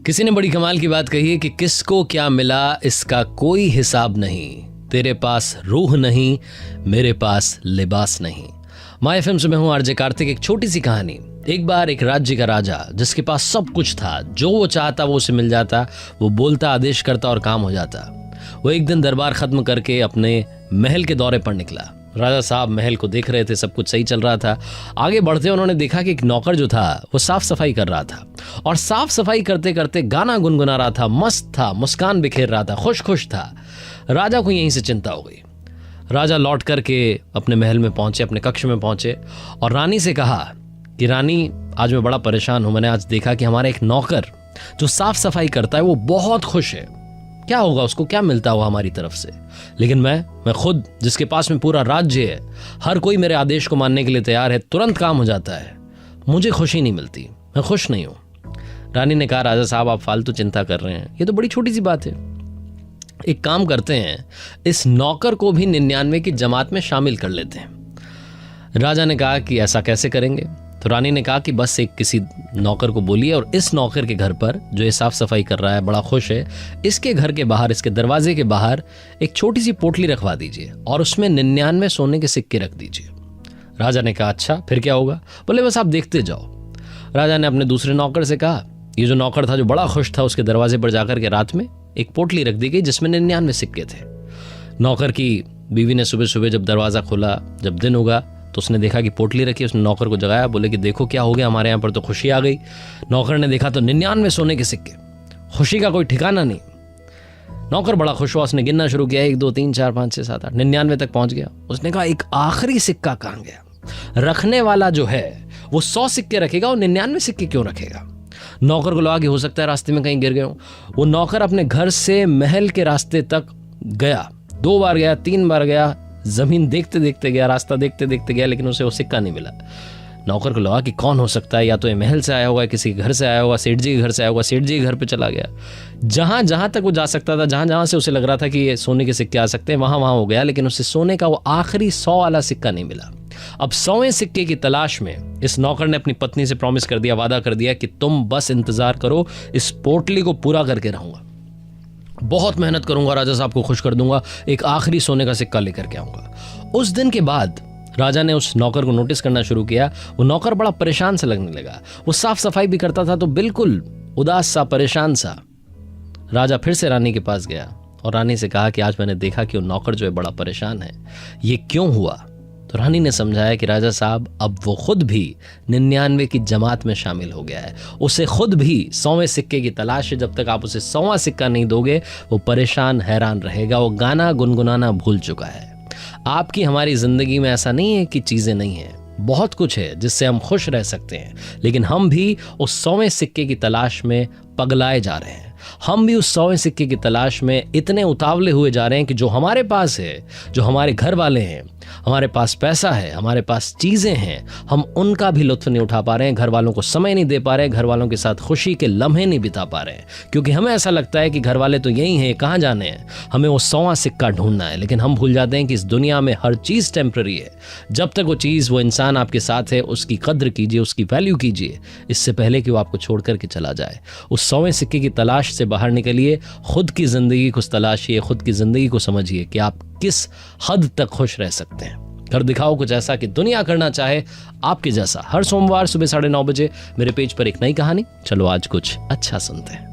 किसी ने बड़ी कमाल की बात कही है कि किसको क्या मिला इसका कोई हिसाब नहीं, तेरे पास रूह नहीं मेरे पास लिबास नहीं। माय एफएम से मैं हूं आरजे कार्तिक। एक छोटी सी कहानी। एक बार एक राज्य का राजा जिसके पास सब कुछ था, जो वो चाहता वो उसे मिल जाता, वो बोलता आदेश करता और काम हो जाता। वो एक दिन दरबार खत्म करके अपने महल के दौरे पर निकला। राजा साहब महल को देख रहे थे, सब कुछ सही चल रहा था। आगे बढ़ते उन्होंने देखा कि एक नौकर जो था वो साफ सफाई कर रहा था और साफ सफाई करते करते गाना गुनगुना रहा था, मस्त था, मुस्कान बिखेर रहा था, खुश था। राजा को यहीं से चिंता हो गई। राजा लौट करके अपने महल में पहुंचे, अपने कक्ष में पहुंचे और रानी से कहा कि रानी, आज मैं बड़ा परेशान हूं। मैंने आज देखा कि हमारा एक नौकर जो साफ सफाई करता है वो बहुत खुश है। क्या होगा, उसको क्या मिलता हुआ हमारी तरफ से? लेकिन मैं खुद, जिसके पास में पूरा राज्य है, हर कोई मेरे आदेश को मानने के लिए तैयार है, तुरंत काम हो जाता है, मुझे खुशी नहीं मिलती, मैं खुश नहीं हूं। रानी ने कहा, राजा साहब आप फालतू चिंता कर रहे हैं, ये तो बड़ी छोटी सी बात है। एक काम करते हैं, इस नौकर को भी 99 की जमात में शामिल कर लेते हैं। राजा ने कहा कि ऐसा कैसे करेंगे? तो रानी ने कहा कि बस एक किसी नौकर को बोलिए और इस नौकर के घर पर, जो ये साफ सफाई कर रहा है, बड़ा खुश है, इसके घर के बाहर, इसके दरवाजे के बाहर एक छोटी सी पोटली रखवा दीजिए और उसमें 99 सोने के सिक्के रख दीजिए। राजा ने कहा, अच्छा फिर क्या होगा? बोले बस आप देखते जाओ। राजा ने अपने दूसरे नौकर से कहा, ये जो नौकर था जो बड़ा खुश था, उसके दरवाजे पर जाकर के रात में एक पोटली रख दी गई जिसमें 99 सिक्के थे। नौकर की बीवी ने सुबह सुबह जब दरवाजा खोला, जब दिन होगा, तो उसने देखा कि पोटली रखी। उसने नौकर को जगाया, बोले कि देखो क्या हो गया, हमारे यहाँ पर तो खुशी आ गई। नौकर ने देखा तो 99 सोने के सिक्के, खुशी का कोई ठिकाना नहीं। नौकर बड़ा खुश हुआ, उसने गिनना शुरू किया, 1 2 3 4 5 6 7 8 99 तक पहुंच गया। उसने कहा, एक आखिरी सिक्का कहाँ गया? रखने वाला जो है वो 100 सिक्के रखेगा और 99 सिक्के क्यों रखेगा? नौकर को लगा कि हो सकता है रास्ते में कहीं गिर गए हो। वो नौकर अपने घर से महल के रास्ते तक गया, 2 बार गया, 3 बार गया, जमीन देखते देखते गया, रास्ता देखते देखते गया, लेकिन उसे वो सिक्का नहीं मिला। नौकर को लगा कि कौन हो सकता है, या तो ये महल से आया होगा, किसी के घर से आया होगा, सेठ जी के घर से आया होगा, सेठ जी के घर पे चला गया। जहां जहां तक वो जा सकता था, जहां जहां से उसे लग रहा था कि ये सोने के सिक्के आ सकते हैं, वहां हो गया, लेकिन उसे सोने का वो आखिरी 100 वाला सिक्का नहीं मिला। अब 100वें सिक्के की तलाश में इस नौकर ने अपनी पत्नी से प्रॉमिस कर दिया, वादा कर दिया कि तुम बस इंतजार करो, इस पोटली को पूरा करके रहूंगा, बहुत मेहनत करूंगा, राजा साहब को खुश कर दूंगा, एक आखिरी सोने का सिक्का लेकर के आऊंगा। उस दिन के बाद राजा ने उस नौकर को नोटिस करना शुरू किया। वो नौकर बड़ा परेशान सा लगने लगा। वो साफ सफाई भी करता था तो बिल्कुल उदास सा, परेशान सा। राजा फिर से रानी के पास गया और रानी से कहा कि आज मैंने देखा कि वो नौकर जो है बड़ा परेशान है, ये क्यों हुआ? तो रानी ने समझाया कि राजा साहब, अब वो खुद भी 99 की जमात में शामिल हो गया है, उसे खुद भी 100वें सिक्के की तलाश है। जब तक आप उसे 100वां सिक्का नहीं दोगे वो परेशान हैरान रहेगा, वो गाना गुनगुनाना भूल चुका है। आपकी हमारी जिंदगी में ऐसा नहीं है कि चीजें नहीं हैं, बहुत कुछ है जिससे हम खुश रह सकते हैं, लेकिन हम भी उस 100वें सिक्के की तलाश में पगलाए जा रहे हैं। हम भी उस 100वें सिक्के की तलाश में इतने उतावले हुए जा रहे हैं कि जो हमारे पास है, जो हमारे घर वाले हैं, हमारे पास पैसा है, हमारे पास चीजें हैं, हम उनका भी लुत्फ नहीं उठा पा रहे हैं, घर वालों को समय नहीं दे पा रहे हैं, घर वालों के साथ खुशी के लम्हे नहीं बिता पा रहे हैं, क्योंकि हमें ऐसा लगता है कि घर वाले तो यही हैं, कहाँ जाने हैं, हमें वो 100वां सिक्का ढूंढना है। लेकिन हम भूल जाते हैं कि इस दुनिया में हर चीज टेम्पररी है। जब तक वो चीज, वो इंसान आपके साथ है, उसकी कद्र कीजिए, उसकी वैल्यू कीजिए, इससे पहले कि वो आपको छोड़ करके चला जाए। उस 100वें सिक्के की तलाश से बाहर निकलिए, खुद की जिंदगी को तलाशिए, खुद की जिंदगी को समझिए कि आप किस हद तक खुश रह सकते हैं। कर दिखाओ कुछ ऐसा कि दुनिया करना चाहे आपके जैसा। हर सोमवार सुबह 9:30 बजे मेरे पेज पर एक नई कहानी। चलो आज कुछ अच्छा सुनते हैं।